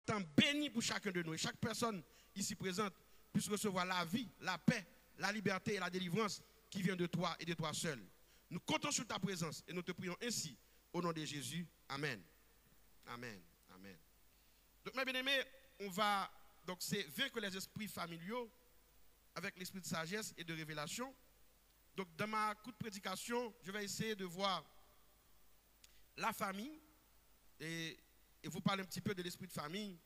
temps béni pour chacun de nous. Et chaque personne ici présente puisse recevoir la vie, la paix, la liberté et la délivrance qui vient de toi et de toi seul. Nous comptons sur ta présence et nous te prions ainsi au nom de Jésus. Amen. Amen. Amen. Donc, mes bien-aimés, on va, donc c'est vaincre les esprits familiaux avec l'esprit de sagesse et de révélation. Donc, dans ma courte prédication, je vais essayer de voir la famille et vous parler un petit peu de l'esprit de famille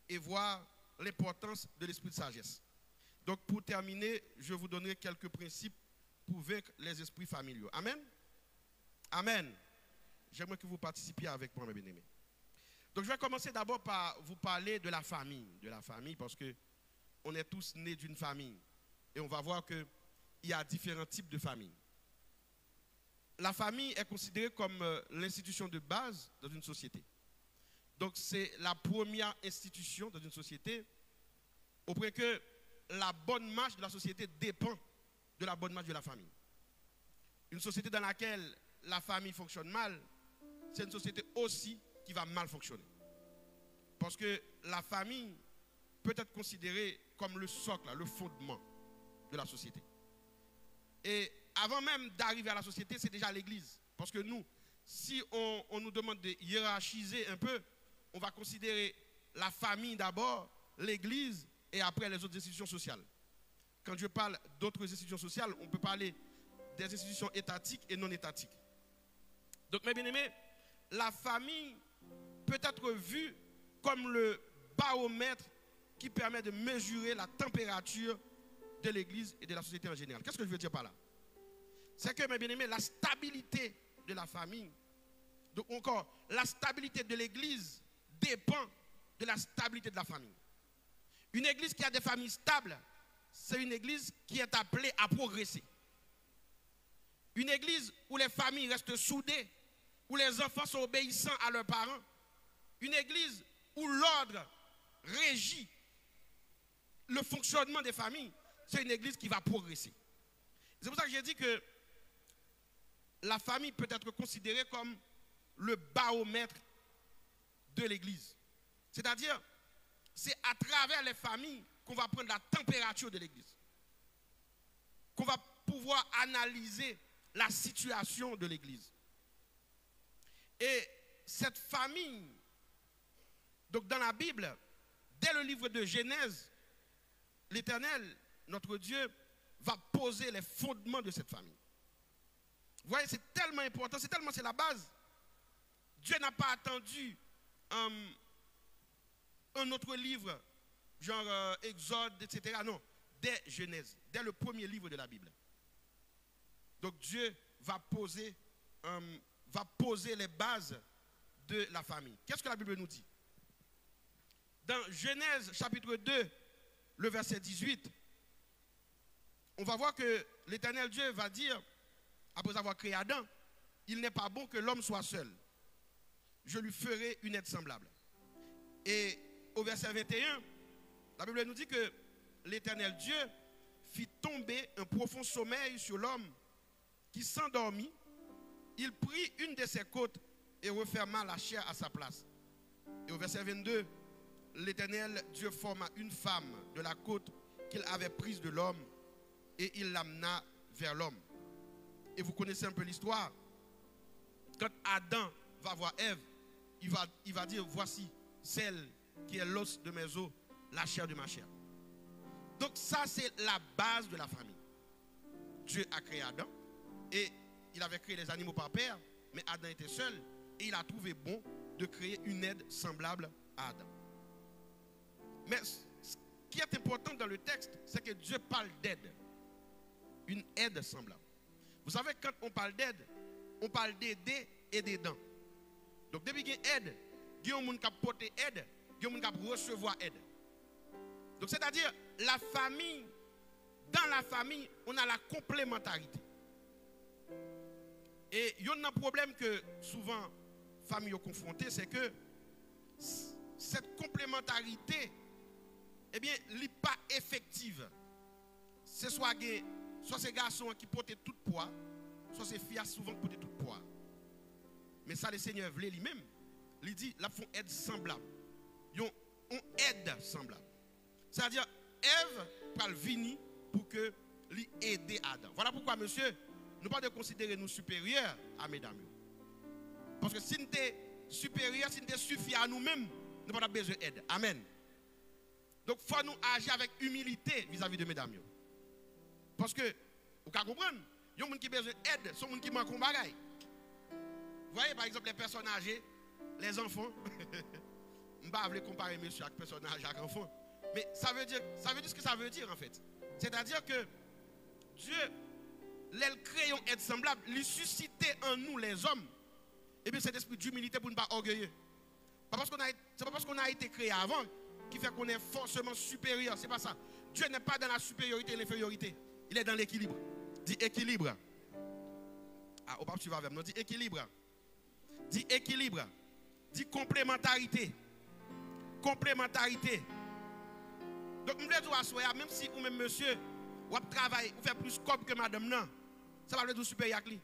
et voir l'importance de l'esprit de sagesse. Donc, pour terminer, je vous donnerai quelques principes pour vaincre les esprits familiaux. Amen. Amen. J'aimerais que vous participiez avec moi, mes bien-aimés. Donc, je vais commencer d'abord par vous parler de la famille. De la famille, parce que on est tous nés d'une famille. Et on va voir qu'il y a différents types de familles. La famille est considérée comme l'institution de base dans une société. Donc, c'est la première institution dans une société, au point que la bonne marche de la société dépend de la bonne marche de la famille. Une société dans laquelle la famille fonctionne mal, c'est une société aussi qui va mal fonctionner. Parce que la famille peut être considérée comme le socle, le fondement de la société. Et avant même d'arriver à la société, c'est déjà l'église. Parce que nous, si on nous demande de hiérarchiser un peu, on va considérer la famille d'abord, l'église et après les autres institutions sociales. Quand je parle d'autres institutions sociales, on peut parler des institutions étatiques et non étatiques. Donc, mes bien-aimés, la famille peut être vue comme le baromètre qui permet de mesurer la température de l'église et de la société en général. Qu'est-ce que je veux dire par là? C'est que, mes bien-aimés, la stabilité de la famille, donc encore, la stabilité de l'église dépend de la stabilité de la famille. Une église qui a des familles stables, c'est une église qui est appelée à progresser. Une église où les familles restent soudées, où les enfants sont obéissants à leurs parents. Une église où l'ordre régit le fonctionnement des familles, c'est une église qui va progresser. C'est pour ça que j'ai dit que la famille peut être considérée comme le baromètre de l'église. C'est-à-dire, c'est à travers les familles qu'on va prendre la température de l'église, qu'on va pouvoir analyser la situation de l'église. Et cette famille, donc dans la Bible, dès le livre de Genèse, l'Éternel, notre Dieu, va poser les fondements de cette famille. Vous voyez, c'est tellement important, c'est la base. Dieu n'a pas attendu un autre livre, genre Exode, etc. Non, dès Genèse, dès le premier livre de la Bible. Donc Dieu va poser les bases de la famille. Qu'est-ce que la Bible nous dit? Dans Genèse chapitre 2, le verset 18, on va voir que l'Éternel Dieu va dire, après avoir créé Adam, il n'est pas bon que l'homme soit seul. Je lui ferai une aide semblable. Et au verset 21, la Bible nous dit que l'Éternel Dieu fit tomber un profond sommeil sur l'homme qui s'endormit. Il prit une de ses côtes et referma la chair à sa place. Et au verset 22, l'Éternel Dieu forma une femme de la côte qu'il avait prise de l'homme et il l'amena vers l'homme. Et vous connaissez un peu l'histoire. Quand Adam va voir Ève, il va dire, voici celle qui est l'os de mes os, la chair de ma chair. Donc ça, c'est la base de la famille. Dieu a créé Adam et il avait créé les animaux par paire, mais Adam était seul et il a trouvé bon de créer une aide semblable à Adam. Mais ce qui est important dans le texte, c'est que Dieu parle d'aide. Une aide semblable. Vous savez, quand on parle d'aide, on parle d'aider et d'aidant. Donc, depuis qu'il y a aide, il y a un monde qui a porté aide, il y a un monde qui a recevoir aide. Donc, c'est-à-dire, la famille, dans la famille, on a la complémentarité. Et il y a un problème que souvent, famille est confrontée, c'est que cette complémentarité, eh bien, elle n'est pas effective. C'est soit ces garçons qui portent tout poids, soit ces filles souvent qui portent tout poids. Mais ça, le Seigneur voulait lui-même. Il dit, là, font aide semblable. Ils ont C'est-à-dire, Ève va venir pour que lui aider Adam. Voilà pourquoi, monsieur, nous ne pouvons pas considérer nous supérieurs à mesdames. Parce que si nous sommes supérieurs, si nous sommes suffisants à nous-mêmes, nous n'avons pas besoin d'aide. Amen. Donc, il faut nous agir avec humilité vis-à-vis de mesdames. Parce que, vous comprenez, il y a des gens qui ont besoin d'aide, il y a des gens qui manquent de bagaille. Vous voyez, par exemple, les personnes âgées, les enfants. Je ne vais pas comparer monsieur avec personne âgée avec enfant. Mais ça veut dire ce que ça veut dire en fait. C'est-à-dire que Dieu, les créons être semblables, lui susciter en nous les hommes, et bien cet esprit d'humilité pour ne pas orgueilleux. C'est pas parce qu'on a été créé avant qui fait qu'on est forcément supérieur. C'est pas ça. Dieu n'est pas dans la supériorité et l'infériorité. Il est dans l'équilibre. Dit équilibre. Ah, au pape, tu vas avec moi. Dit équilibre. Dit équilibre. Dit complémentarité. Complémentarité. Donc, je veux dire, même si ou même monsieur, ou travaille, ou fait plus comme que madame, non, ça va le dire supérieur à lui.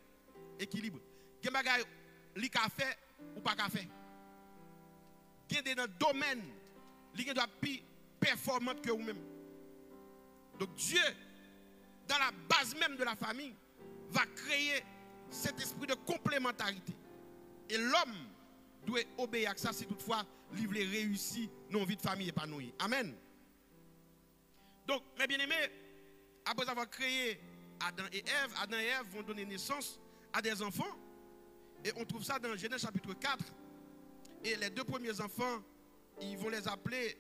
Équilibre. Il y a des choses qui sont fait ou pas fait. Il y a des domaines qui sont plus performants que vous-même. Donc, Dieu, dans la base même de la famille, va créer cet esprit de complémentarité. Et l'homme doit obéir à ça si toutefois il veut réussir nos vies de famille épanouies. Amen. Donc, mes bien-aimés, après avoir créé Adam et Ève vont donner naissance à des enfants. Et on trouve ça dans Genèse chapitre 4. Et les deux premiers enfants, ils vont les appeler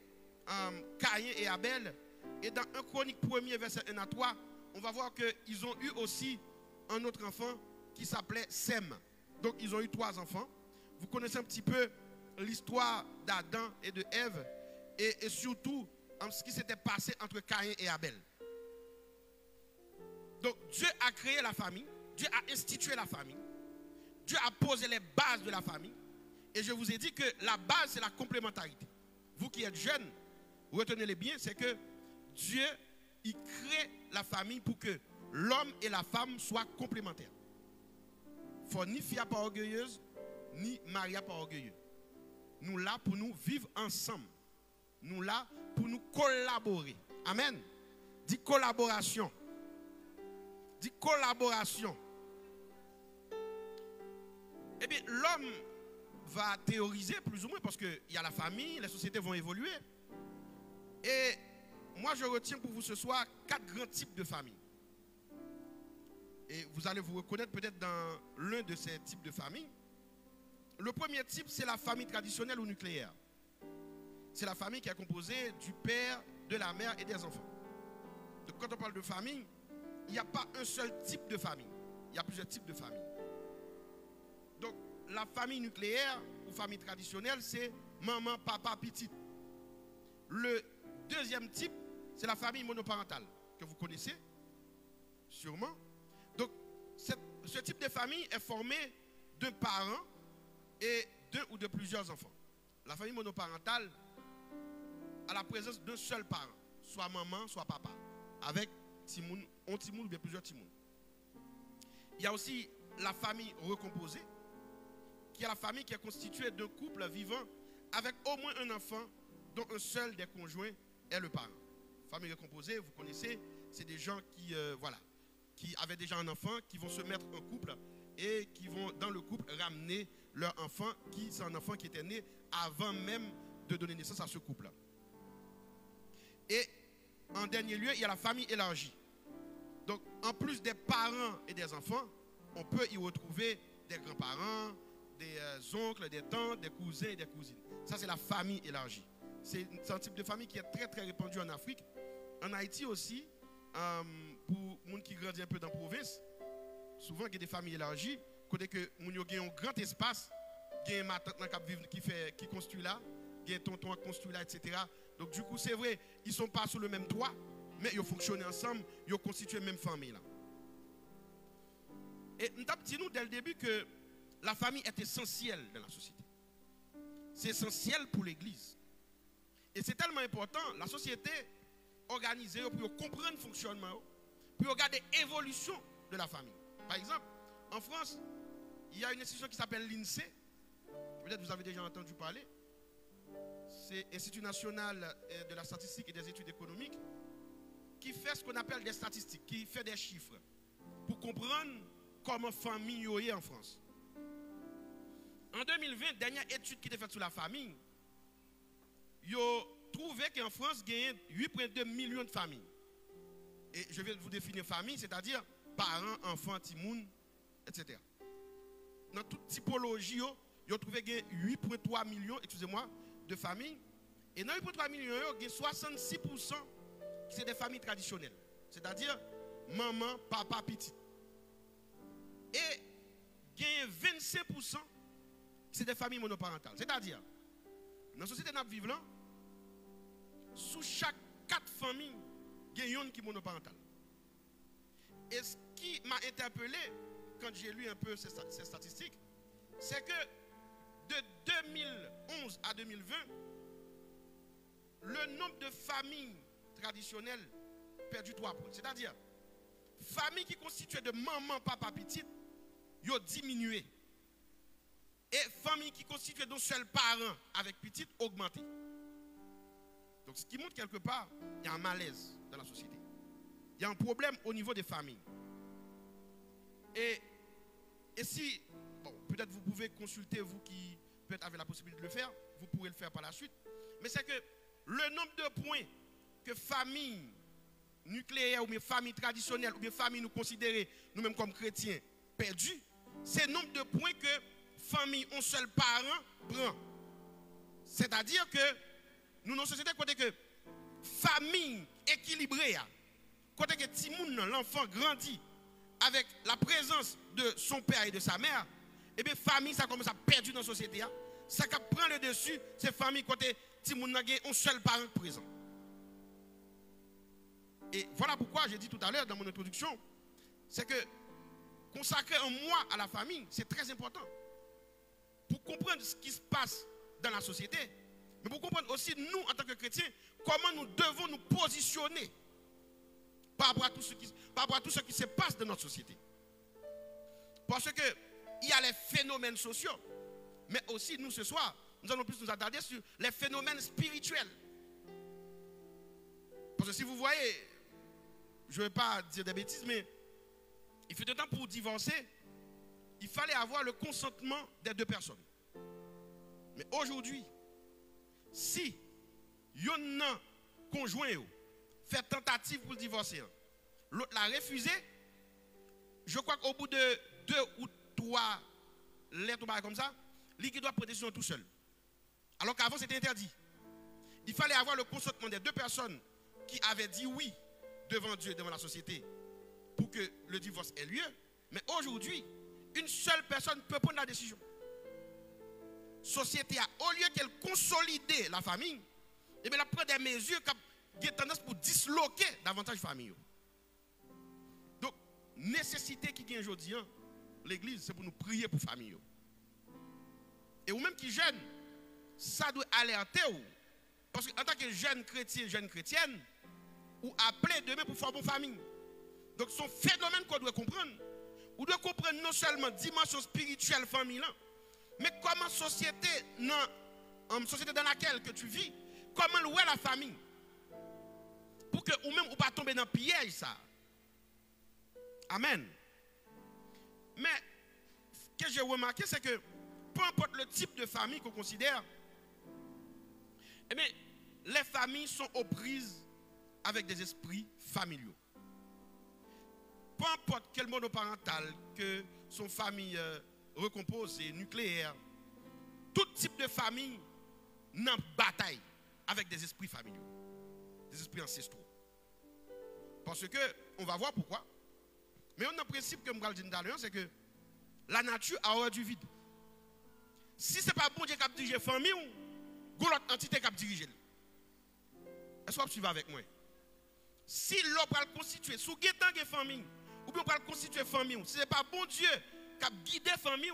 Caïn et Abel. Et dans 1 Chronique 1er, verset 1 à 3, on va voir qu'ils ont eu aussi un autre enfant qui s'appelait Sem. Donc, ils ont eu 3 enfants. Vous connaissez un petit peu l'histoire d'Adam et de Ève. Et surtout, ce qui s'était passé entre Caïn et Abel. Donc, Dieu a créé la famille. Dieu a institué la famille. Dieu a posé les bases de la famille. Et je vous ai dit que la base, c'est la complémentarité. Vous qui êtes jeunes, retenez-les bien, c'est que Dieu, il crée la famille pour que l'homme et la femme soient complémentaires. Il ne faut ni fille pas orgueilleuse, ni mari pas orgueilleux. Nous là pour nous vivre ensemble. Nous là pour nous collaborer. Amen. Dit collaboration. Dit collaboration. Eh bien, l'homme va théoriser plus ou moins parce qu'il y a la famille, les sociétés vont évoluer. Et moi, je retiens pour vous ce soir 4 grands types de familles. Et vous allez vous reconnaître peut-être dans l'un de ces types de familles. Le premier type, c'est la famille traditionnelle ou nucléaire. C'est la famille qui est composée du père, de la mère et des enfants. Donc quand on parle de famille, il n'y a pas un seul type de famille. Il y a plusieurs types de familles. Donc la famille nucléaire ou famille traditionnelle, c'est maman, papa, petite. Le deuxième type, c'est la famille monoparentale, que vous connaissez sûrement. Donc ce type de famille est formé d'un parent et d'un ou de plusieurs enfants. La famille monoparentale a la présence d'un seul parent, soit maman, soit papa, avec timoun, un timoun ou bien plusieurs timouns. Il y a aussi la famille recomposée, qui est la famille qui est constituée d'un couple vivant avec au moins un enfant dont un seul des conjoints est le parent. Famille recomposée, vous connaissez, c'est des gens qui, qui avaient déjà un enfant, qui vont se mettre en couple et qui vont dans le couple ramener leur enfant, qui c'est un enfant qui était né avant même de donner naissance à ce couple. Et en dernier lieu, il y a la famille élargie. Donc, en plus des parents et des enfants, on peut y retrouver des grands-parents, des oncles, des tantes, des cousins et des cousines. Ça, c'est la famille élargie. C'est un type de famille qui est très, très répandu en Afrique. En Haïti aussi, pour les gens qui grandissent un peu dans la province, souvent, il y a des familles élargies, côté que les gens ont un grand espace, il y a ma tante qui construit là, il y a tonton qui construit là, etc. Donc, du coup, c'est vrai, ils ne sont pas sous le même toit, mais ils fonctionnent ensemble, ils ont constitué la même famille là. Et nous avons dit nous dès le début que la famille est essentielle dans la société. C'est essentiel pour l'Église. Et c'est tellement important, la société organisée pour comprendre le fonctionnement, pour regarder l'évolution de la famille. Par exemple, en France, il y a une institution qui s'appelle l'INSEE. Peut-être vous avez déjà entendu parler. c'est l'Institut national de la statistique et des études économiques, qui fait ce qu'on appelle des statistiques, qui fait des chiffres, pour comprendre comment la famille est en France. En 2020, dernière étude qui était faite sur la famille, ils ont trouvé qu'en France, il y a 8,2 millions de familles. Et je vais vous définir famille, c'est-à-dire parents, enfants, timoun, etc. Dans toute typologie, ils ont trouvé qu'il y a 8,3 millions, excusez-moi, de familles. Et dans 8,3 millions, il y a 66% qui sont des familles traditionnelles. C'est-à-dire maman, papa, petit. Et il y a 25% c'est des familles monoparentales. C'est-à-dire, dans la société nous vivons là, sous chaque 4 familles, il y a une qui est monoparentale. Et ce qui m'a interpellé quand j'ai lu un peu ces statistiques, c'est que de 2011 à 2020, le nombre de familles traditionnelles perdu 3 points. C'est-à-dire, familles qui constituaient de maman, papa, petite, ils ont diminué. Et familles qui constituaient d'un seul parent avec petite, augmenté. Donc, ce qui montre quelque part, il y a un malaise dans la société. Il y a un problème au niveau des familles. Et si, bon, peut-être vous pouvez consulter, vous qui peut-être avez la possibilité de le faire, vous pourrez le faire par la suite. Mais c'est que le nombre de points que famille nucléaire ou bien famille traditionnelle ou bien famille nous considérer nous-mêmes comme chrétiens perdus, c'est le nombre de points que famille un seul parent prend. C'est-à-dire que nous, dans une société, côté que famille équilibrée, côté que Timoun, l'enfant grandit avec la présence de son père et de sa mère, et bien famille, ça commence à perdre dans la société. Ça prend le dessus, c'est famille côté Timoun, un seul parent présent. Et voilà pourquoi j'ai dit tout à l'heure dans mon introduction, c'est que consacrer un mois à la famille, c'est très important. Pour comprendre ce qui se passe dans la société, mais pour comprendre aussi, nous, en tant que chrétiens, comment nous devons nous positionner par rapport à tout ce qui se passe dans notre société. Parce qu'il y a les phénomènes sociaux, mais aussi, nous, ce soir, nous allons plus nous attarder sur les phénomènes spirituels. Parce que si vous voyez, je ne vais pas dire des bêtises, mais il fait de temps pour divorcer, il fallait avoir le consentement des 2 personnes. Mais aujourd'hui, si un conjoint fait tentative pour le divorcer, l'autre l'a refusé, je crois qu'au bout de 2 ou 3 lettres comme ça, lui qui doit prendre décision tout seul. Alors qu'avant c'était interdit. Il fallait avoir le consentement des 2 personnes qui avaient dit oui devant Dieu, devant la société, pour que le divorce ait lieu. Mais aujourd'hui, une seule personne peut prendre la décision. Société a, au lieu qu'elle consolide la famille, et bien elle prend des mesures qui ont tendance pour disloquer davantage la famille. Donc, nécessité qui vient aujourd'hui, l'église, c'est pour nous prier pour la famille. Et ou même qui jeune, ça doit alerter. Parce qu'en tant que jeune chrétien, jeune chrétienne, ou appelé demain pour former une famille. Donc, son phénomène qu'on doit comprendre. On doit comprendre non seulement la dimension spirituelle famille, mais comment société dans laquelle que tu vis, comment louer la famille. Pour que ou même ou pas tomber dans le piège ça. Amen. Mais ce que j'ai remarqué, c'est que peu importe le type de famille qu'on considère, eh bien, les familles sont aux prises avec des esprits familiaux. Peu importe quel monoparental, que son famille recomposée, nucléaire, tout type de famille n'a bataille avec des esprits familiaux, des esprits ancestraux. Parce que, on va voir pourquoi. Mais on a un principe que je vais dire d'ailleurs, c'est que la nature a horreur du vide. Si ce n'est pas bon Dieu qui a dirigé la famille, il y a l'autre entité qui a dirigé. Est-ce que vous suivez avec moi? Si l'on va le constituer, sous une famille, ou bien on va le constituer la famille, si ce n'est pas bon Dieu qui a guidé la famille,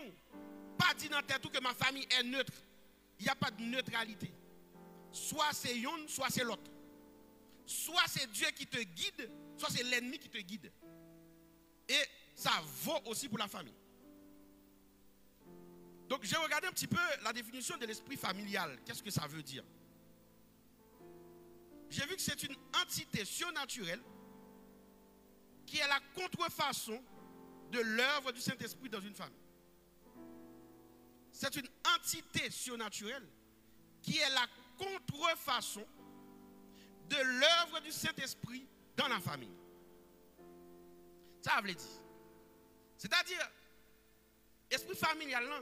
pas dire dans la tête que ma famille est neutre. Il n'y a pas de neutralité. Soit c'est une, soit c'est l'autre. Soit c'est Dieu qui te guide, soit c'est l'ennemi qui te guide. Et ça vaut aussi pour la famille. Donc j'ai regardé un petit peu la définition de l'esprit familial. Qu'est-ce que ça veut dire? j'ai vu que c'est une entité surnaturelle qui est la contrefaçon de l'œuvre du Saint-Esprit dans une famille. C'est une entité surnaturelle qui est la contrefaçon de l'œuvre du Saint-Esprit dans la famille. Ça veut dire. C'est-à-dire, esprit familial, là,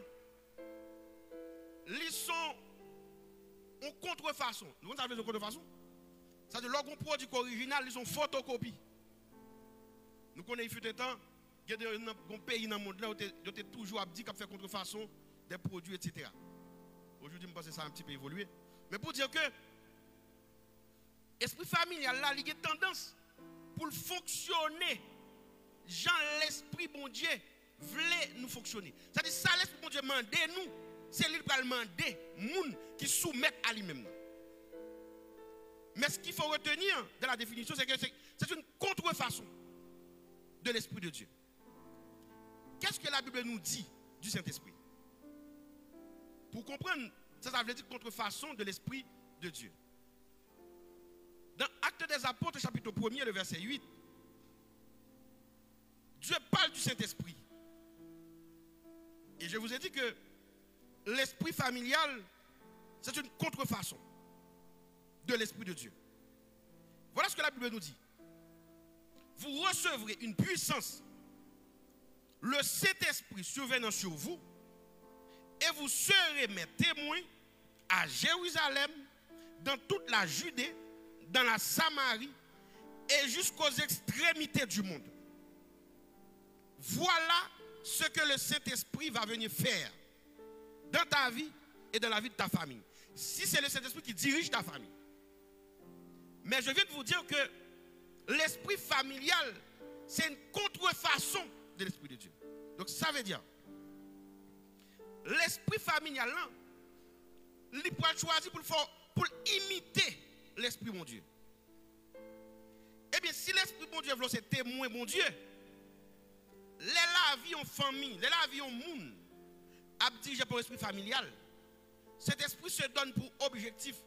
ils sont en contrefaçon. Vous savez ce contrefaçon? C'est-à-dire, leur produit original, ils sont photocopie. Nous connaissons, il fut un temps, il y a des pays dans le monde là où ils ont toujours dit qu'on fait contrefaçon des produits, etc. Aujourd'hui, je pense que ça a un petit peu évolué. Mais pour dire que l'esprit familial là, il a tendance pour fonctionner, Jean l'esprit bon Dieu voulait nous fonctionner. C'est-à-dire ça l'esprit bon Dieu demande nous, c'est lui qui va demander moun qui soumettent à lui-même. Mais ce qu'il faut retenir dans la définition, c'est que c'est une contrefaçon de l'esprit de Dieu. Qu'est-ce que la Bible nous dit du Saint-Esprit? Pour comprendre, ça veut dire contrefaçon de l'esprit de Dieu. Dans Actes des Apôtres, chapitre 1er, le verset 8, Dieu parle du Saint-Esprit. Et je vous ai dit que l'esprit familial, c'est une contrefaçon de l'esprit de Dieu. Voilà ce que la Bible nous dit. Vous recevrez une puissance, le Saint-Esprit survenant sur vous, et vous serez mes témoins à Jérusalem, dans toute la Judée, dans la Samarie et jusqu'aux extrémités du monde. Voilà ce que le Saint-Esprit va venir faire dans ta vie et dans la vie de ta famille. Si c'est le Saint-Esprit qui dirige ta famille. Mais je viens de vous dire que l'esprit familial, c'est une contrefaçon de l'esprit de Dieu. Donc ça veut dire, l'esprit familial, là, il peut être choisi pour imiter l'esprit mon Dieu. Eh bien, si l'esprit mon Dieu veut ser témoin mon Dieu, les la vie en famille, les la vie en monde, à diriger pour l'esprit familial, cet esprit se donne pour objectif,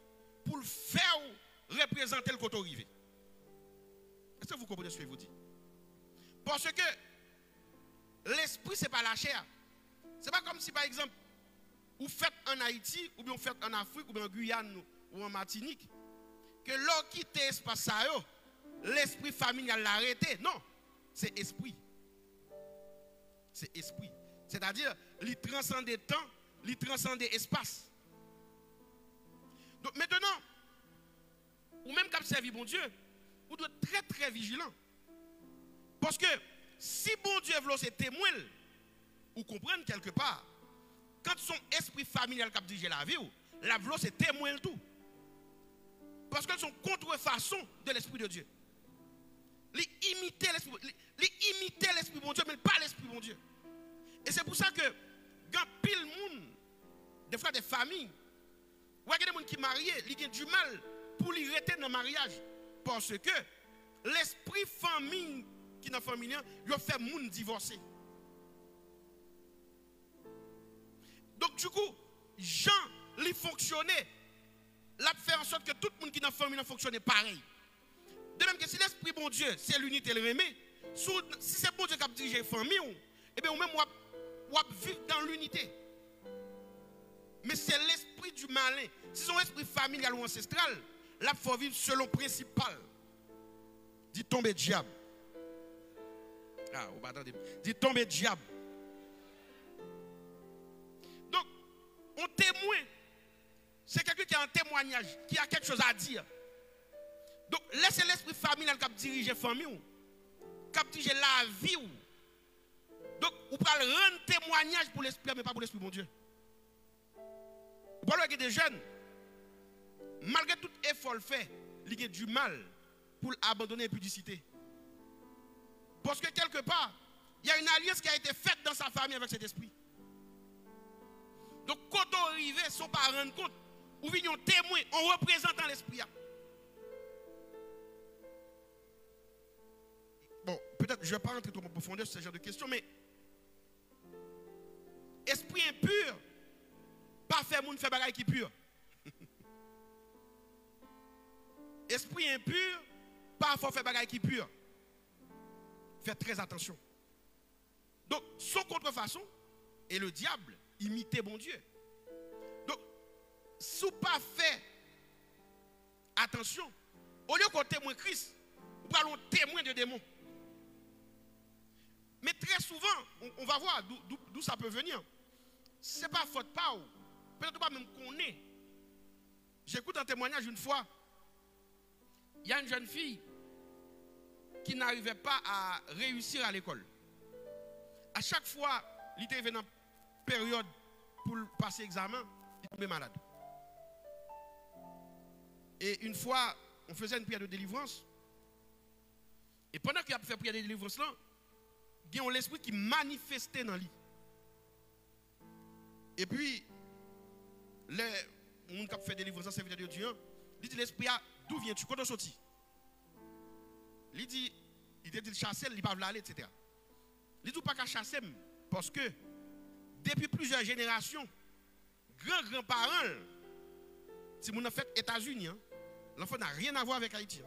pour le faire représenter le côté arrivé. Est-ce que vous comprenez ce que je vous dis? Parce que l'esprit, ce n'est pas la chair. Ce n'est pas comme si, par exemple, vous faites en Haïti, ou bien vous faites en Afrique, ou bien en Guyane, ou en Martinique, que l'on quitte l'espace, l'esprit familial l'a arrêté. Non, c'est esprit. C'est esprit. C'est-à-dire, il transcende temps, il transcende espace. Donc maintenant, ou même comme servir bon Dieu, vous devez être très très vigilant. Parce que si bon Dieu veut ser témoin, vous comprenez quelque part, quand son esprit familial qui dirige la vie, la veut ser témoin tout. Parce qu'elles sont contrefaçon de l'esprit de Dieu. Les imiter l'esprit bon Dieu, mais pas l'esprit bon Dieu. Et c'est pour ça que quand pile monde, des fois des familles, ou des gens qui sont mariés, ils ont du mal pour les rester dans le mariage. Parce que l'esprit famille qui est dans la famille, il a fait monde divorcer. Donc du coup, Jean, il fonctionnait. L'a fait en sorte que tout le monde qui est dans la famille fonctionne pareil. De même que si l'esprit bon Dieu, c'est l'unité le remet, si c'est bon Dieu qui a dirigé la famille, et bien, même, on va vivre dans l'unité. Mais c'est l'esprit du malin. Si son esprit familial ou ancestral, là, il faut vivre selon le principal. Dit tomber diable. Ah, vous attendez. Dit tomber diable. Donc, on témoin. C'est quelqu'un qui a un témoignage, qui a quelque chose à dire. Donc, laissez l'esprit familial qui dirige la famille, qui dirige la vie. Donc, vous pouvez rendre témoignage pour l'esprit, mais pas pour l'esprit, mon Dieu. Vous parlez avec des jeunes, malgré tout effort fait, il y a du mal pour abandonner l'impudicité. Parce que quelque part, il y a une alliance qui a été faite dans sa famille avec cet esprit. Donc, quand on arrive, son pas rendre compte, ou venons témoin en représentant l'esprit. Bon, peut-être, je ne vais pas rentrer trop en profondeur sur ce genre de questions, mais esprit impur, pas faire moun faire bagaille qui pur. esprit impur, parfois fait bagaille qui pur. Faites très attention. Donc, son contrefaçon et le diable imiter bon Dieu. Donc, si vous pas fait attention, au lieu qu'on témoigne Christ, vous allez témoin de démons. Mais très souvent, on va voir d'où ça peut venir. Ce n'est pas faute pas. Peut-être pas même qu'on est. J'écoute un témoignage une fois. Il y a une jeune fille qui n'arrivait pas à réussir à l'école. À chaque fois, il était venu dans période pour passer l'examen, il tombait malade. Et une fois, on faisait une prière de délivrance. Et pendant qu'il a fait prière de délivrance là, il y a l'esprit qui manifestait dans lui. Et puis, les gens qui ont fait délivrance en serviteur de Dieu, il dit l'esprit, d'où viens-tu? Quand on sortit? Il dit, il dit chasser, il ne va pas aller, etc. Il dit pas qu'à chasser, parce que depuis plusieurs générations, grands-parents, si on a fait États-Unis, l'enfant n'a rien à voir avec Haïti.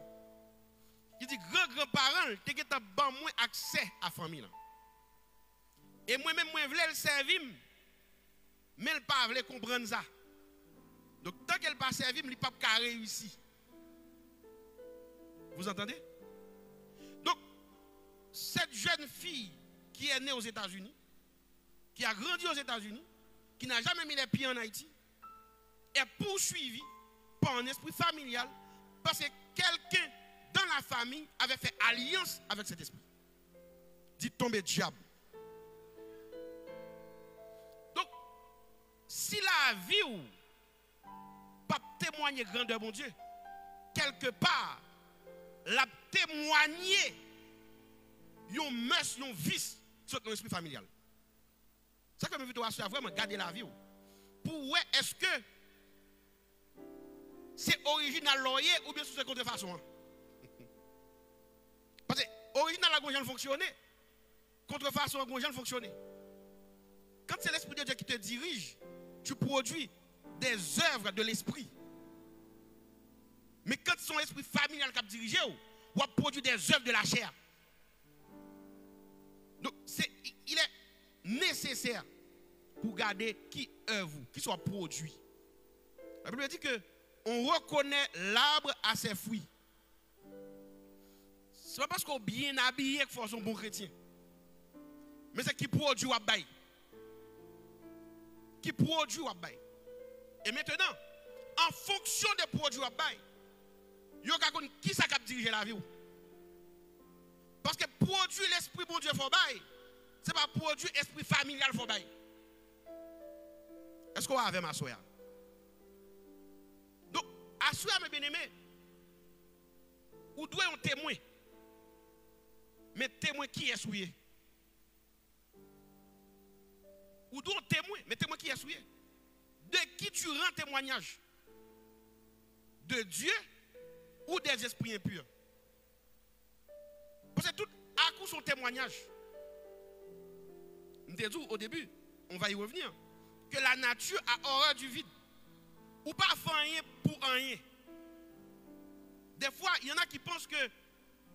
Il dit grands-parents, tu as moins accès à la famille. Et moi-même, je voulais le servir, mais elle ne pas comprendre ça. Donc, tant qu'elle ne pas servi, elle ne peut pas réussir. Vous entendez? Donc, cette jeune fille qui est née aux États-Unis, qui a grandi aux États-Unis, qui n'a jamais mis les pieds en Haïti, est poursuivie par un esprit familial parce que quelqu'un dans la famille avait fait alliance avec cet esprit. Dit tomber diable. Donc, si la vie ou pas témoigner grandeur mon Dieu, quelque part, la témoigner yon mœurs, yon vice sur notre esprit familial. C'est ça que je veux vraiment garder la vie. Pour ouais, est-ce que c'est original loyer ou bien sous cette contrefaçon? Parce que original la gonjane fonctionner, contrefaçon la gonjane fonctionner. Quand c'est l'esprit de Dieu qui te dirige, tu produis des œuvres de l'esprit. Mais quand c'est son esprit familial qui a dirigé, ou a produit des œuvres de la chair. Donc, il est nécessaire pour garder qui œuvre, qui soit produit. La Bible dit que on reconnaît l'arbre à ses fruits. Ce n'est pas parce qu'on est bien habillé qu'il faut être un bon chrétien. Mais c'est qui produit ou abaye. Qui produit ou abaye. Et maintenant, en fonction des produits ou abaye, il y a qui ça qui dirige la vie. Parce que produit l'esprit bon Dieu faut bail, c'est pas produit esprit familial faut bail. Est-ce qu'on a avec ma soeur? Donc, à soeur mes bien-aimés, ou doit un témoin. Mais témoin qui est souillé? Ou doit un témoin, mais témoin qui est souillé? De qui tu rends témoignage? De Dieu ou des esprits impurs? Parce que tout à coup son témoignage. Nous te dit au début, on va y revenir, que la nature a horreur du vide. Ou pas faire rien pour rien. Des fois, il y en a qui pensent que,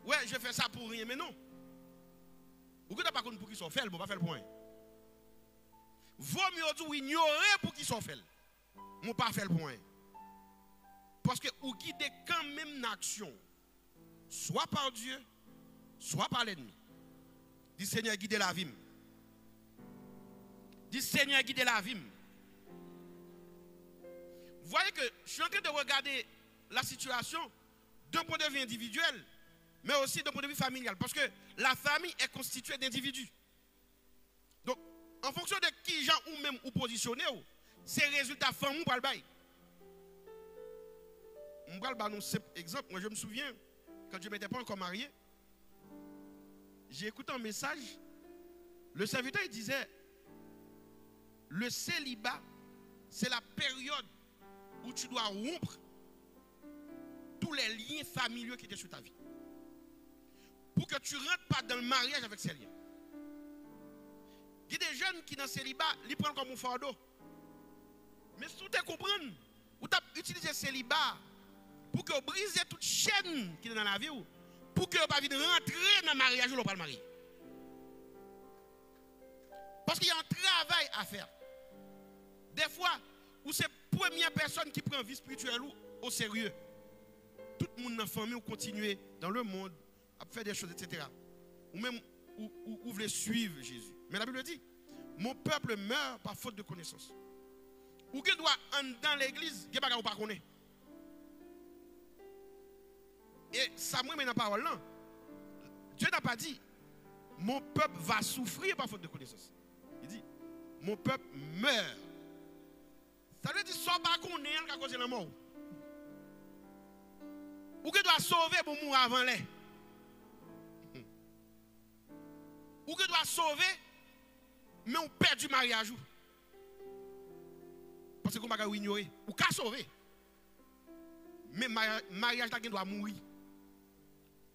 ouais, je fais ça pour rien, mais non. Ou que tu n'as pas compris pour qui sont fait, pour pas faire pour rien. Vaut mieux dire ignorer pour qui sont fait, mais pas faire pour rien. Parce que vous guidez quand même une action, soit par Dieu, soit par l'ennemi. Dis Seigneur, guidez la vie. Dis Seigneur, guidez la vie. Vous voyez que je suis en train de regarder la situation d'un point de vue individuel, mais aussi d'un point de vue familial. Parce que la famille est constituée d'individus. Donc, en fonction de qui gens ou même ou positionné, c'est résultat famille pour le bail. Je vais vous donner un simple exemple. Moi, je me souviens, quand je ne m'étais pas encore marié, j'ai écouté un message. Le serviteur il disait, le célibat, c'est la période où tu dois rompre tous les liens familiaux qui étaient sur ta vie. Pour que tu ne rentres pas dans le mariage avec ces liens. Il y a des jeunes qui dans le célibat, ils prennent comme un fardeau. Mais si tu comprends, ou tu as utilisé le célibat pour pour que vous brisez toute chaîne qui est dans la vie, pour que vous ne pas rentrer dans le mariage ou pas le marier. Parce qu'il y a un travail à faire. Des fois, où c'est la première personne qui prend vie spirituelle au sérieux. Tout le monde dans la famille ou continuer dans le monde à faire des choses, etc. Ou même ou voulez suivre Jésus. Mais la Bible dit, mon peuple meurt par faute de connaissance. Ou que doit entrer dans l'église, il n'y a pas connaître. Et ça me met dans la parole là. Dieu n'a pas dit, mon peuple va souffrir par faute de connaissance. Il dit, mon peuple meurt. Ça veut dire, soit pas qu'on est à cause de la mort. Ou que doit sauver pour mourir avant les. Ou que doit sauver, mais on perd du mariage. Parce qu'on ne peut pas ignorer. Ou qu'à sauver. Mais mariage doit mourir.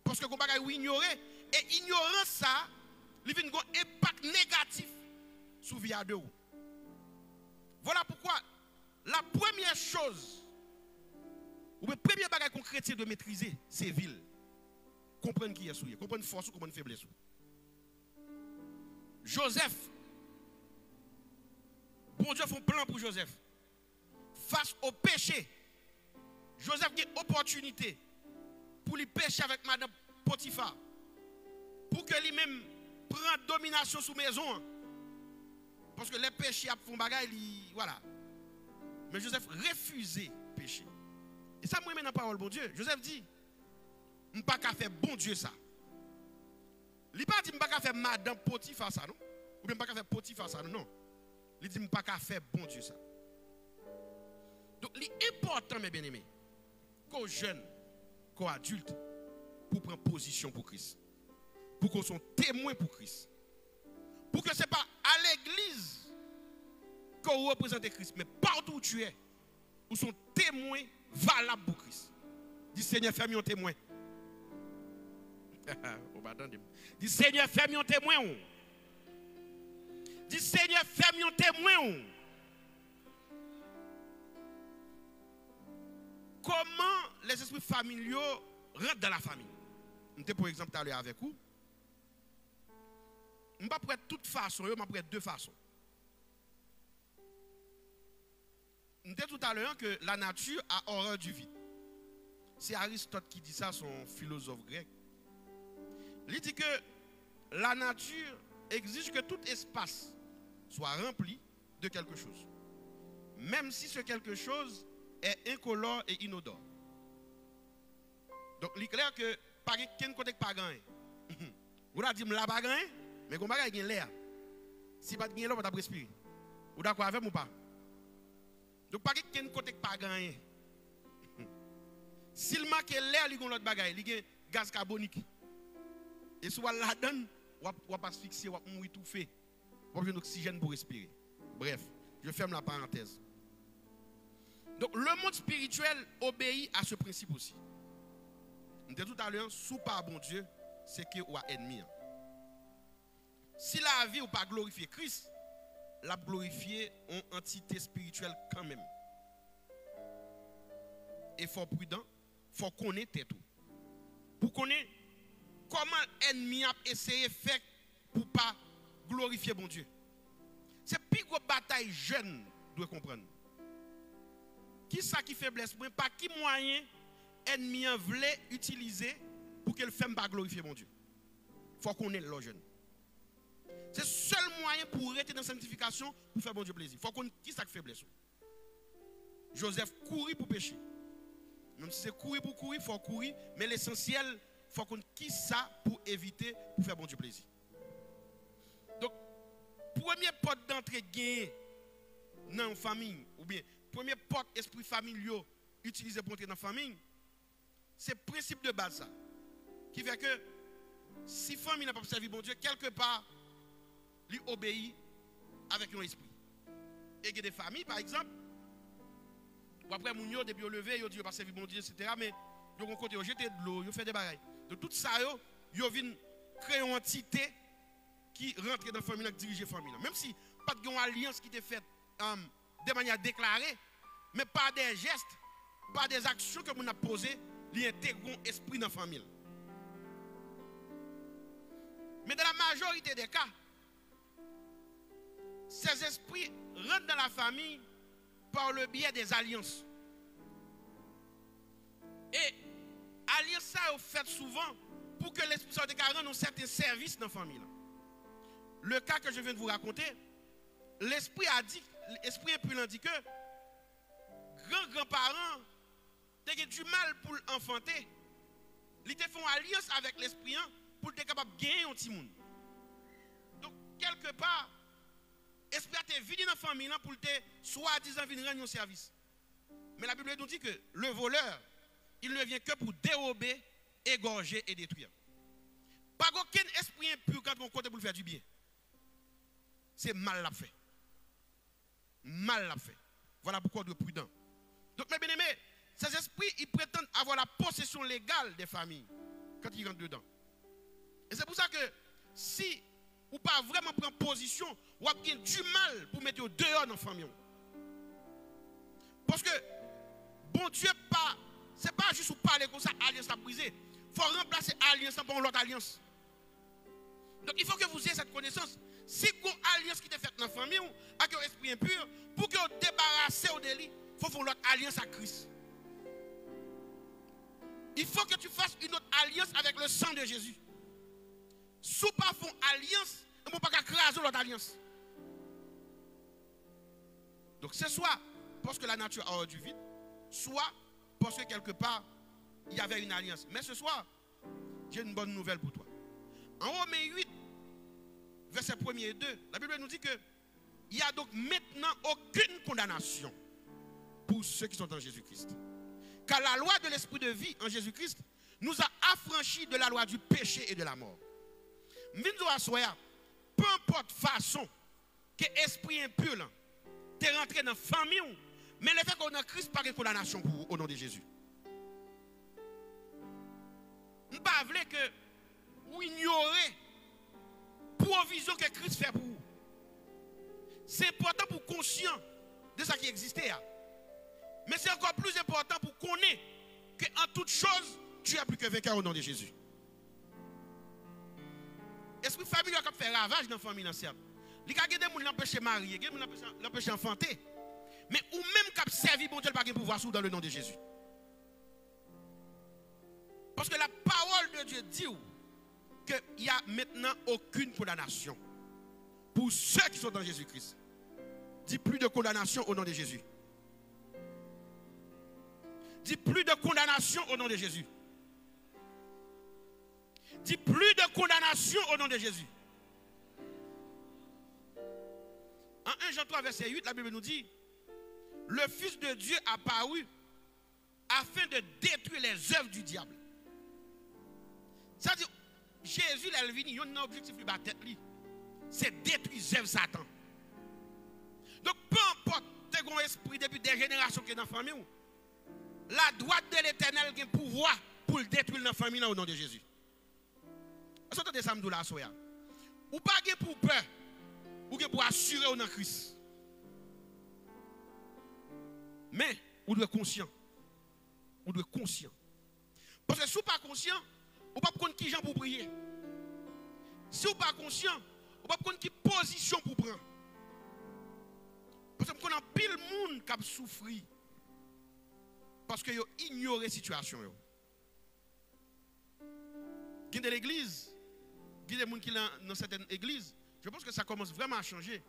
Parce qu'on ne peut pas ignorer. Et ignorance ça, il vient un impact négatif sur la vie de vous. Voilà pourquoi la première chose, ou le premier bagage qu'on chrétien de maîtriser, c'est ville. Comprendre qui est souillé, comprendre force ou comprendre faiblesse. Joseph, bon Dieu fait un plan pour Joseph. Face au péché, Joseph a une opportunité pour lui pécher avec Madame Potiphar. Pour que lui-même prenne domination sous maison. Parce que les péchés font bagaille, voilà. Mais Joseph refusait péché. Et ça, moi, dans la parole, bon Dieu. Joseph dit, je ne peux pas faire bon Dieu ça. Il ne pas dit, je ne peux pas faire Madame Potiphar ça, non? Ou bien, je ne peux pas faire Potiphar ça, non? Il dit, je ne peux pas faire bon Dieu ça. Donc, il est important, mes bien-aimés, qu'aux jeunes, qu'aux adultes, pour prendre position pour Christ. Pour qu'on soit témoin pour Christ. Pour que ce n'est pas à l'église qu'on représente Christ, mais partout où tu es, où sont témoins valables pour Christ. Dis Seigneur, fais-moi un témoin. Dis Seigneur, fais-moi un témoin. Dis Seigneur, fais-moi un témoin. Comment les esprits familiaux rentrent dans la famille? Je pour exemple tout à l'heure avec vous. Je ne vais pas prendre toute façon, je vais prendre deux façons. Je disais tout à l'heure que la nature a horreur du vide. C'est Aristote qui dit ça, son philosophe grec. Il dit que la nature exige que tout espace soit rempli de quelque chose. Même si ce quelque chose est incolore et inodore. Donc, il est clair que par quelqu'un côté pas gagné. Vous avez dit la pas gagné, mais qu'on va gagner l'air. Si pas gagner l'air, on va respirer. Vous d'accord avec moi ou pas? Donc, par quelqu'un côté pas gagné. S'il marque l'air, il y a l'autre bagaille, il y a gaz carbonique. Et soit la donne, on va asphyxier, on va mourir tout fait. On va avoir l'oxygène pour respirer. Bref, je ferme la parenthèse. Donc, le monde spirituel obéit à ce principe aussi. On dit tout à l'heure, sous par bon Dieu, c'est que ou ennemi. Si la vie ou pas glorifier Christ, la glorifier en entité spirituelle quand même. Et faut prudent, faut connaître tout. Pour connaître comment l'ennemi a essayé de faire pour pas glorifier bon Dieu. C'est plus grosse bataille jeune doit comprendre. Qui ça qui faiblesse, pas qui moyen ennemi voulait utiliser pour qu'elle ne pas glorifier mon Dieu. Il faut qu'on ait le jeune. C'est le seul moyen pour rester dans la sanctification pour faire bon Dieu plaisir. Il faut qu'on ait qui ça qui faiblesse. Joseph courit pour pécher. Même si c'est courir pour courir, il faut courir. Mais l'essentiel, il faut qu'on ait qui ça pour éviter pour faire bon Dieu plaisir. Donc, première porte d'entrée gagnée dans une famille, ou bien première porte esprit familial utilisé pour entrer dans la famille, c'est le principe de base ça. Qui fait que si la famille n'a pas servi bon Dieu, quelque part, lui obéit avec un esprit. Et il y a des familles, par exemple, ou après, mon yo, depuis levé, ils disent pas servi bon Dieu, etc. Mais ils ont côté, ils jeté de l'eau, ils fait des bagailles. Donc tout ça, ils viennent créer une entité qui rentre dans la famille, qui dirige la famille. Même si pas de alliance qui était faite de manière déclarée, mais pas des gestes, par des actions que vous avez posées, il intègre un esprit dans la famille. Mais dans la majorité des cas, ces esprits rentrent dans la famille par le biais des alliances. Et alliance ça est fait souvent pour que l'esprit soit rendre un certain service dans la famille. Le cas que je viens de vous raconter, l'esprit a dit, l'esprit impudent dit que grand-grands-parents ont du mal pour l'enfanter. Ils te font alliance avec l'esprit pour être capable de gagner un petit monde. Donc, quelque part, l'esprit a été venu dans la famille pour te soi-disant venir rendre un service. Mais la Bible nous dit que le voleur, il ne vient que pour dérober, égorger et détruire. Pas aucun esprit impur quand on compte pour faire du bien. C'est mal l'a fait. Mal l'a fait. Voilà pourquoi on doit être prudent. Donc, mes bien-aimés, ces esprits, ils prétendent avoir la possession légale des familles quand ils rentrent dedans. Et c'est pour ça que si ou pas vraiment prendre position, ou avez du mal pour mettre dehors dans la famille. Parce que, bon Dieu, ce n'est pas juste pour parler comme ça, alliance à briser. Il faut remplacer alliance par l'autre alliance. Donc il faut que vous ayez cette connaissance. Si vous avez une alliance qui est faite dans la famille, avec un esprit impur, pour que vous débarrassez au délit, il faut faire l'autre alliance à Christ. Il faut que tu fasses une autre alliance avec le sang de Jésus. Si vous ne faites pas alliance, on ne peut pas craser l'autre alliance. Donc c'est soit parce que la nature a du vide, soit parce que quelque part, il y avait une alliance. Mais ce soir, j'ai une bonne nouvelle pour toi. En Romains 8, verset 1 et 2, la Bible nous dit qu'il n'y a donc maintenant aucune condamnation pour ceux qui sont en Jésus-Christ. Car la loi de l'esprit de vie en Jésus-Christ nous a affranchis de la loi du péché et de la mort. Peu importe façon que l'esprit impur t'es rentré dans la famille, mais le fait qu'on a Christ pas de condamnation pour vous au nom de Jésus. Nous ne pas que vous ignorez la provision que Christ fait pour vous. C'est important pour conscient de ce qui existait. Mais c'est encore plus important pour connaître qu'en toute chose, tu es plus que vainqueur au nom de Jésus. Esprit familial qui fait ravage dans la famille ancienne. Il y a des gens qui l'empêchent de marier, des gens qui l'empêchent d'enfanter. Mais ou même qui servi, bon Dieu, pas de pouvoir dans le nom de Jésus. Parce que la parole de Dieu dit qu'il n'y a maintenant aucune condamnation pour ceux qui sont dans Jésus-Christ. Dit plus de condamnation au nom de Jésus. Dit plus de condamnation au nom de Jésus. Dit plus de condamnation au nom de Jésus. En 1 Jean 3, verset 8, la Bible nous dit, le Fils de Dieu a apparu afin de détruire les œuvres du diable. C'est-à-dire, Jésus, il est venu, il a un objectif de tête, c'est détruire les œuvres de Satan. Donc, peu importe, tu as un esprit depuis des générations qui est dans la famille, la droite de l'Éternel a un pouvoir pour le détruire dans la famille au nom de Jésus. Est-ce que tu as des la soya? Ou pas pour peur, ou pour assurer au nom de Christ. Mais, vous devez être conscient. Vous devez être conscient. Parce que si vous n'êtes pas conscient, vous ne pouvez pas connaître qui gens pour prier. Si vous n'êtes pas conscient, vous ne pouvez pas connaître qui position pour prendre. Parce que vous avez pile de monde qui a souffert. Parce que vous ignorez la situation. Il y a de l'église, il y a des gens qui sont dans certaines églises. Je pense que ça commence vraiment à changer.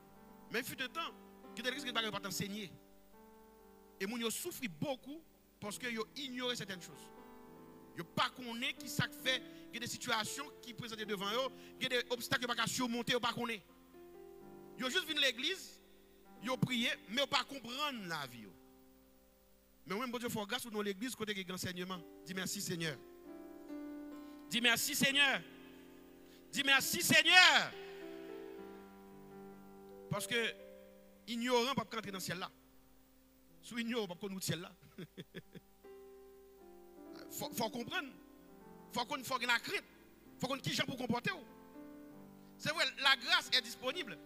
Mais il fut de temps, il y a des églises qui ne peuvent pas enseigner. Et les gens souffrent beaucoup parce qu'ils ignorent certaines choses. Ils ne pas connaissent qui ça fait. Il y a des situations qui présentent devant eux. Il y a des obstacles qui ne peuvent pas surmonter. Ils ne connaissent pas. Ils ont juste vu l'église, ils ont prié, mais ils ne pas comprendre la vie. Mais même, bon Dieu, il faut grâce dans l'église côté de l'enseignement. Dis merci Seigneur. Dis merci Seigneur. Dis merci Seigneur. Parce que ignorant ne peut pas entrer dans le ciel là. Si ignorant, on ne peut pas connaître le ciel là. Faut comprendre. Faut qu'on ait la crainte. Faut qu'on ait qui gens pour comporter. C'est vrai, la grâce est disponible.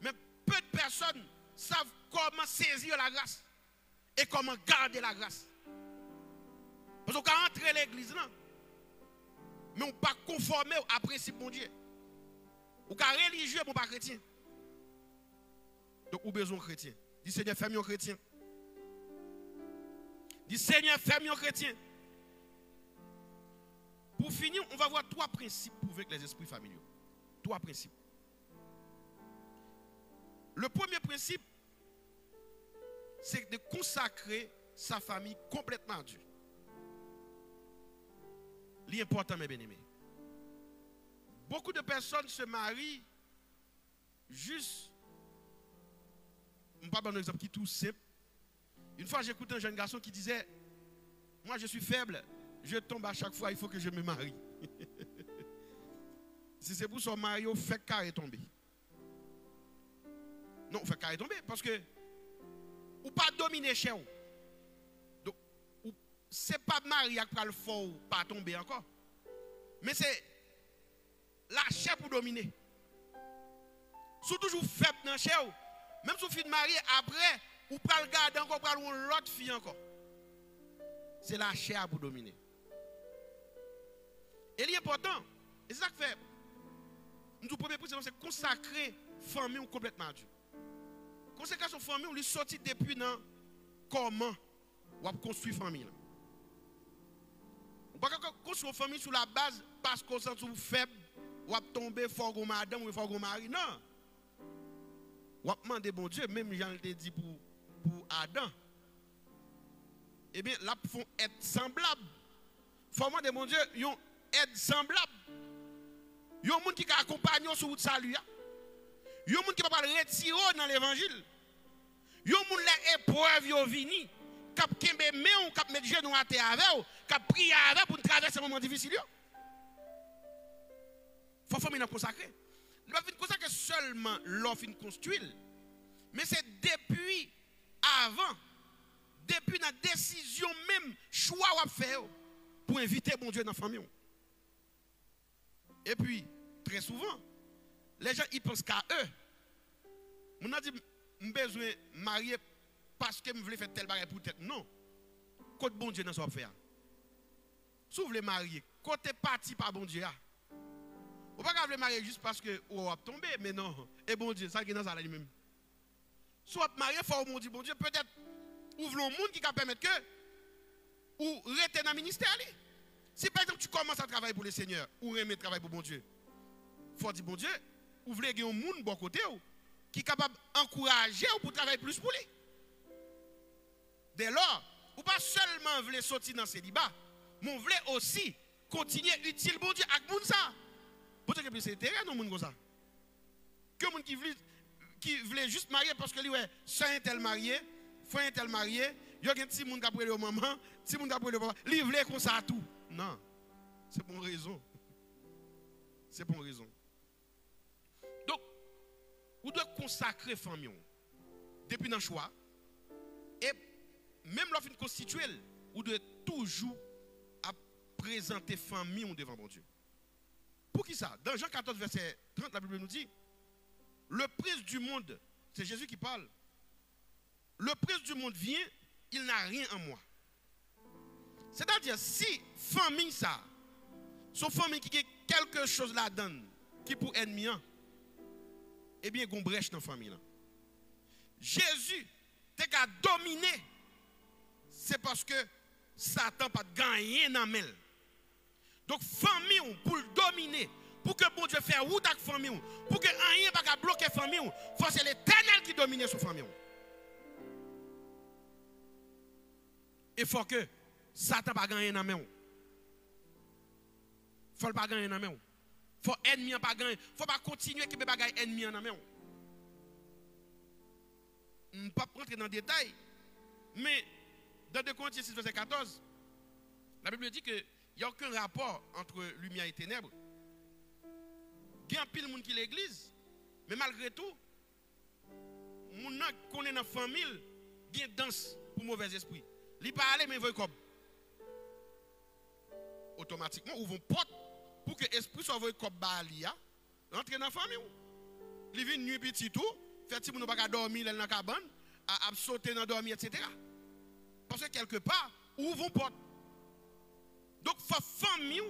Mais peu de personnes savent comment saisir la grâce. Et comment garder la grâce. Parce qu'on peut entrer l'église là. Mais on ne peut pas conformer à principe de Dieu. Ou pas religieux, mais pas chrétien. Donc, ou besoin de chrétien. Dis Seigneur, fais-moi chrétien. Dis Seigneur, fais-moi chrétien. Pour finir, on va voir 3 principes pour vaincre les esprits familiaux. 3 principes. Le premier principe, c'est de consacrer sa famille complètement à Dieu. L'important, mes bien-aimés. Beaucoup de personnes se marient juste. Je ne vais pas donner un exemple qui est tout simple. Une fois, j'écoutais un jeune garçon qui disait, moi je suis faible, je tombe à chaque fois, il faut que je me marie. Si c'est pour son mari, on fait carré tomber. Non, on fait carré tomber parce que ou pas dominer chez vous. Donc, c'est pas mari qui va le fort ou pas tomber encore. Mais c'est la chair pour dominer. Si toujours faible dans chez vous, même si vous faites marier après, ou pas le garder encore, ou l'autre fille encore. C'est la chair pour dominer. Et l'important, et c'est ça que fait, notre premier point, c'est consacrer la famille complètement à Dieu. Conséquence de la famille, on lui sortit depuis dans comment on construire la famille. On ne peut pas construire une famille sur la base parce qu'on sent faible, ou à tomber fort comme madame ou fort comme mari. Non. On a demandé bon Dieu, même Jean l'a dit pour Adam. Eh bien, là, ils font être semblable. Il faut demander bon Dieu, ils ont être semblable. Il y a des gens qui accompagnent sur le salut. Il y a des gens qui ne peuvent pas retirer dans l'évangile. Il y a des gens qui épreuves viennent, qui mettent genoux à terre avec eux, qui prient avec pour traverser un moment difficile. Il faut famille consacrer. Il ne faut pas consacrer seulement l'offre construire, mais c'est depuis avant, depuis la décision même, choix à faire pour inviter bon Dieu dans la famille. Et puis, très souvent, les gens ils pensent qu'à eux. On a dit, j'ai besoin de marier parce que je voulais faire tel bagage pour tête. Non. Côté bon Dieu dans ce faire. Si vous voulez marier, côté parti par bon Dieu. Vous ne pouvez pas marier juste parce que vous avez tombé, mais non. Et bon Dieu, ça qui est dans ça lui-même. Soit marier, il faut bon Dieu, peut-être ouvre le monde qui va permettre que ou rester dans le ministère. Si par exemple tu commences à travailler pour le Seigneur ou aimer travailler pour bon Dieu, il faut dire bon Dieu, vous voulez qu'il y ait un monde bon côté qui est capable d'encourager pour travailler plus pour lui. Dès lors, vous ne pas seulement voulez sortir dans ce débat, mais vous voulez aussi continuer utile bon Dieu avec monde ça. Pour dire que c'est intérêt dans le monde comme ça. Que le monde qui voulait juste marier parce que lui ouais, ça est tel marié, frère est tel marié, il y a un petit monde qui a pris le maman, petit monde qui a pris le papa, lui voulait comme ça tout. Non. C'est pour une raison. C'est pour une raison. Donc, vous devez consacrer la famille depuis dans le choix. Et même lorsque vous constituez, vous devez toujours présenter la famille devant mon Dieu. Pour qui ça? Dans Jean 14, verset 30, la Bible nous dit, le prince du monde, c'est Jésus qui parle, le prince du monde vient, il n'a rien en moi. C'est-à-dire, si famille ça, son famille qui a quelque chose là-dedans, qui pour ennemi, eh bien, il y a une brèche dans la famille. Jésus, t'es qu'à dominer, c'est parce que Satan n'a pas gagné dans la donc, famille, pour le dominer, pour que bon Dieu fasse route avec la famille, pour que rien ne pas bloquer la famille, il faut que c'est l'Éternel qui domine sur la famille. Il faut que Satan ne pas gagner dans la main. Il ne faut pas gagner dans la main. Il faut ennemi pas gagner. Il ne faut pas continuer à pas gagner ennemi dans la main. Je ne vais pas rentrer dans le détail, mais dans 2 Corinthiens 6, verset 14, la Bible dit que il n'y a aucun rapport entre lumière et ténèbres. Il y a un pile de monde qui l'église, mais malgré tout, les gens qui connaissent dans la famille, il y a une danse pour mauvais esprit. Ils parlent, mais ils veulent comme. Automatiquement, ils vont porte pour que l'esprit soit envoyé comme Balia, rentrer dans la famille. Ils viennent nuit petit tout, faire si vous n'avez pas dormir dans la cabane, à sauter dans dormir, etc. Parce que quelque part, ils vont porte. Donc, il faut famille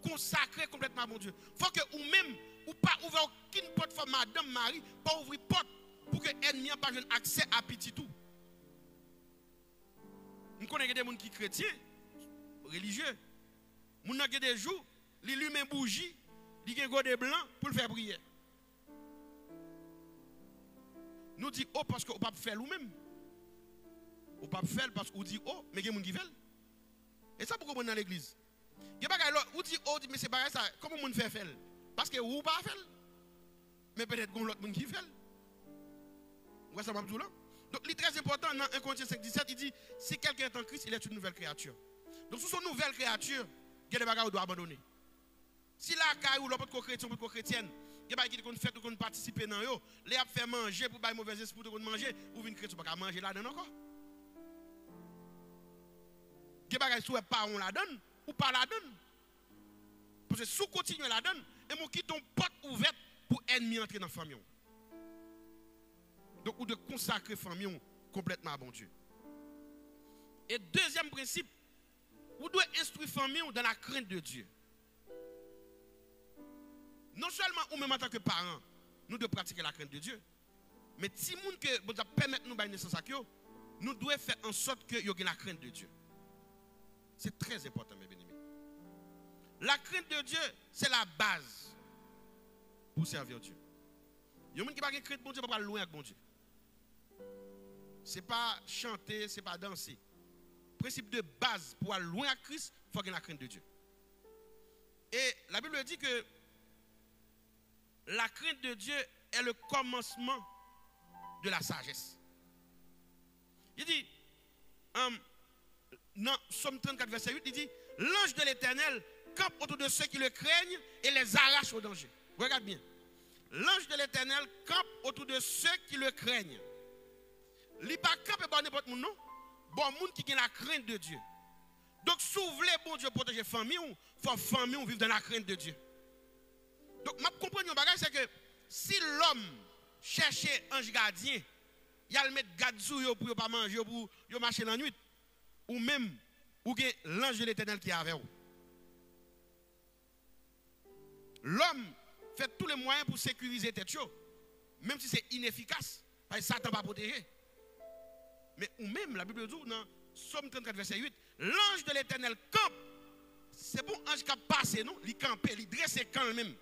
consacrer complètement à mon Dieu. Il faut que ou même, ou pas ouvrir aucune porte pour madame, Marie, pas ouvrir porte pour que l'ennemi n'ait pas accès à petit tout. Nous connaissons des gens qui sont chrétiens, religieux. Nous avons des jours, ils allument une bougie, ils ont des blancs pour le faire prier. Nous disons oh parce qu'on ne peut pas faire nous-mêmes. On ne peut pas faire parce qu'on dit oh, mais il y a des gens qui veulent. Et ça pourquoi on est dans l'église. Il y a des gens qui disent oh, mais c'est pareil ça, comment on fait faire? Parce que vous ne pas faire. Mais peut-être qu'on l'autre monde qui fait. Vous voyez ça, là? Donc, il est très important dans 1 Corinthiens 5,17, il dit si quelqu'un est en Christ, il est une nouvelle créature. Donc, sous son nouvelle créature, il y a des bagages qu'il doit abandonner. Si la caille ou l'autre chrétien ou chrétienne, il y a des gens qui font participer dans eux, les a fait manger pour pas mauvais esprit pour manger, ou une chrétien pas manger là-dedans encore. Il y a des bagages qui pas on la donne ou pas la donne. Parce que si on continue la donne, et on quitte une porte ouverte pour ennemi entrer dans la famille. Donc, ou de consacrer la famille complètement à bon Dieu. Et deuxième principe, vous devez instruire la famille dans la crainte de Dieu. Non seulement ou même en tant que parents, nous devons pratiquer la crainte de Dieu, mais si nous que permettre nous de naissance à eux, nous devons faire en sorte que y ait la crainte de Dieu. C'est très important, mes bien-aimés. La crainte de Dieu, c'est la base pour servir Dieu. Il y a des gens qui n'ont pas de crainte de Dieu, pas loin avec bon Dieu. Ce n'est pas chanter, ce n'est pas danser. Principe de base pour aller loin à Christ, il faut qu'il y ait la crainte de Dieu. Et la Bible dit que la crainte de Dieu est le commencement de la sagesse. Il dit, dans Somme 34, verset 8, il dit, l'ange de l'Éternel campe autour de ceux qui le craignent et les arrache au danger. Regarde bien. L'ange de l'Éternel campe autour de ceux qui le craignent. Il n'est pas campé par n'importe monde, non? Bon monde qui a la crainte de Dieu. Donc, si vous voulez, bon Dieu, protéger la famille, il faut que la famille vive dans la crainte de Dieu. Donc, je comprends un bagage, c'est que si l'homme cherchait un gardien, il a le mettre garde pour ne pas manger, pour marcher la nuit, ou même, ou l'ange de l'Éternel qui est avec vous. L'homme fait tous les moyens pour sécuriser tête, même si c'est inefficace, parce que Satan va protéger. Mais ou même, la Bible dit dans Somme 34, verset 8, l'ange de l'Éternel campe. C'est bon, ange qui a passé, non? Il campe, il dresse quand même.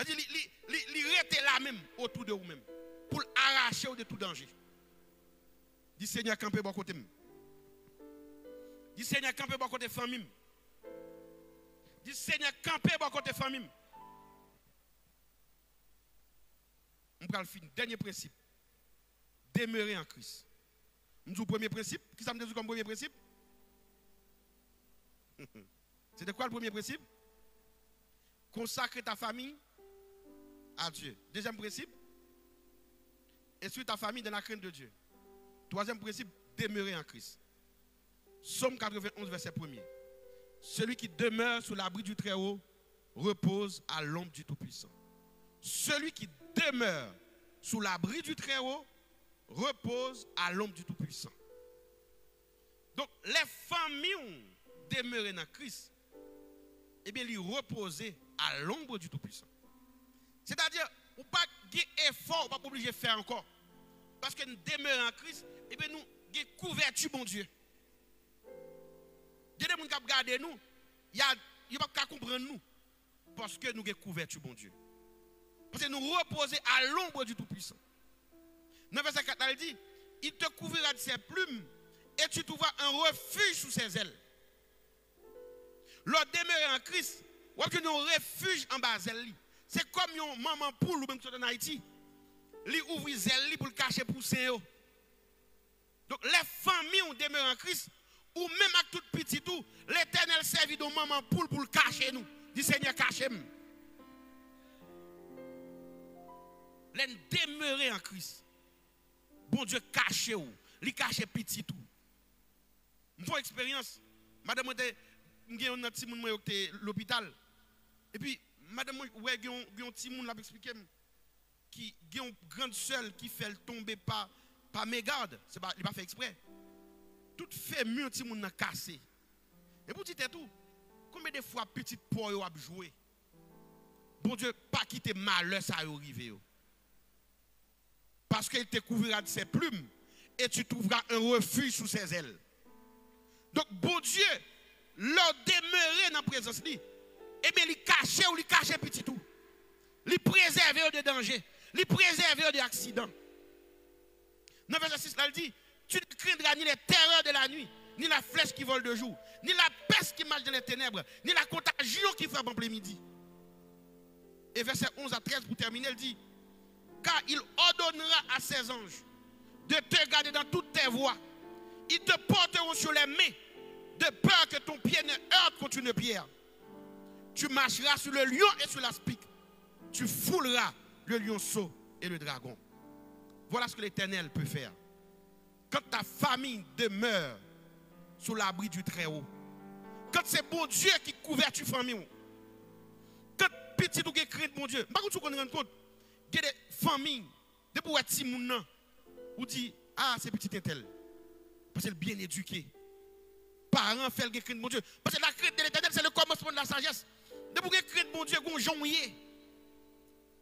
Il reste là même, autour de vous-même, pour arracher de tout danger. Dis Seigneur, camper bon côté. Dis Seigneur, camper bon côté famille. Dis Seigneur, camper bon côté famille. On va le finir. Dernier principe. Demeurer en Christ. Nous avons le premier principe. Qui ça me dit comme premier principe? C'était quoi le premier principe? Consacrer ta famille à Dieu. Deuxième principe, instruire ta famille dans la crainte de Dieu. Troisième principe, demeurer en Christ. Psaume 91, verset 1er. Celui qui demeure sous l'abri du Très-Haut repose à l'ombre du Tout-Puissant. Celui qui demeure sous l'abri du Très-Haut repose à l'ombre du Tout-Puissant. Donc, les familles demeurées dans Christ, eh bien, ils reposent à l'ombre du Tout-Puissant. C'est-à-dire, ou pas d'effort, ou pas obligé de faire encore. Parce que nous demeurons en Christ, eh bien, nous avons couverture, bon Dieu. Il y a des gens qui regardent nous, il n'y a pas qu'à comprendre nous. Parce que nous avons couverture, bon Dieu. Parce que nous reposons à l'ombre du Tout-Puissant. Dans verset 4, il dit, il te couvrira de ses plumes et tu trouveras un refuge sous ses ailes. Leur demeurer en Christ, ou que nous refuge en bas d'elle. C'est comme une maman poule ou même en Haïti. Li ouvre zèle pour cacher poussin. Donc les familles ont demeuré en Christ ou même avec tout petit tout, l'Éternel servit de maman poule pour cacher nous. Dit Seigneur cachez-moi. Les demeurer en Christ. Bon Dieu caché ou, li cache petit tout. Une expérience. Madame j'ai un petit monde à l'hôpital. Et puis madame ouais un petit monde l'a expliqué qui a une grande sœur qui fait tomber par mégarde, c'est pas il pas fait exprès. Tout fait mieux petit monde cassé. Et pour dire tout, combien de fois petite poire a joué? Bon Dieu, pas quitter malheur ça arrive. Parce qu'il te couvrira de ses plumes et tu trouveras un refuge sous ses ailes. Donc, bon Dieu, leur demeurer dans la présence, eh bien, il cache ou il cache petit tout. Il préserve de danger, il préserve de accidents. Dans verset 6, il dit, tu ne craindras ni les terreurs de la nuit, ni la flèche qui vole de jour, ni la peste qui marche dans les ténèbres, ni la contagion qui frappe en plein midi. Et verset 11 à 13 pour terminer, il dit, car il ordonnera à ses anges de te garder dans toutes tes voies. Ils te porteront sur les mains, de peur que ton pied ne heurte contre une pierre. Tu marcheras sur le lion et sur l'aspic. Tu fouleras le lionceau et le dragon. Voilà ce que l'Éternel peut faire. Quand ta famille demeure sous l'abri du Très-Haut, quand c'est bon Dieu qui couvre ta famille, quand petit ou qui craint bon Dieu, par contre, tu connais compte, il y a des familles, des petits gens, ou dit, ah, c'est petit tel, parce qu'elle est bien éduqué. Parents font le crainte de bon Dieu. Parce que la crainte de l'Éternel, c'est le commencement de la sagesse. De pour que crainte de bon Dieu, qu'on jonglier.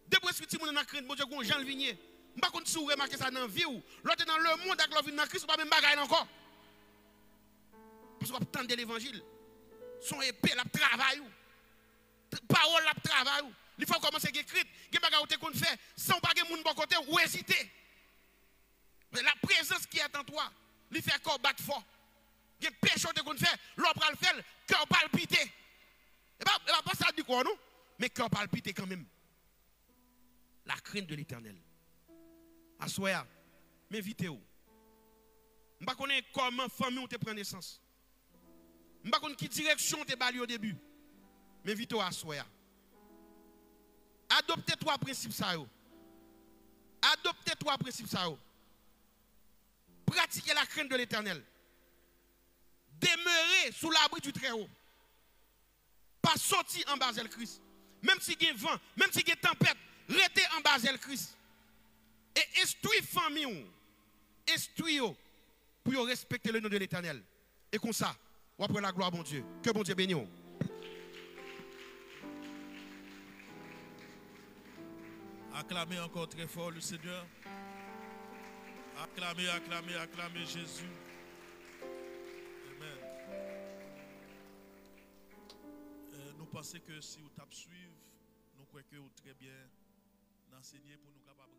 De pour que petit monde dans la crainte de bon Dieu, qu'on Jean Vignier. Je ne sais pas si vous remarquez ça dans la vie ou l'autre dans le monde avec l'envie dans Christ, ou pas même bagaille encore. Parce qu'on attend de l'évangile. Son épée, la travail. Parole, la travail. Il faut commencer à écrire. Il y a des choses qu'on fait sans pas que les gens bon côté ou hésiter. Mais la présence qui est en toi, il fait corps battre fort. Il y a des péchés qu'on fait, l'homme va le faire, cœur palpité. Et pas ça du quoi, non? Mais cœur palpité quand même. La crainte de l'Éternel. À soi, m'invitez-vous. Je ne sais pas comment famille te prend naissance. Je ne sais pas quelle direction te bali au début. M'invitez-vous à soi. Adoptez trois principes ça. Adoptez trois principes ça. Pratiquez la crainte de l'Éternel. Demeurez sous l'abri du Très-Haut. Pas sortir en bas de Christ. Même si il y a vent, même si il y a tempête, restez en bas de Christ. Et instruis famille, instruis pour respecter le nom de l'Éternel. Et comme ça, on va prendre la gloire à bon Dieu. Que bon Dieu bénisse. Acclamez encore très fort le Seigneur. Acclamez, acclamez, acclamez Jésus. Amen. Nous pensons que si vous tapez suivre, nous croyons que vous très bien enseigné pour nous capables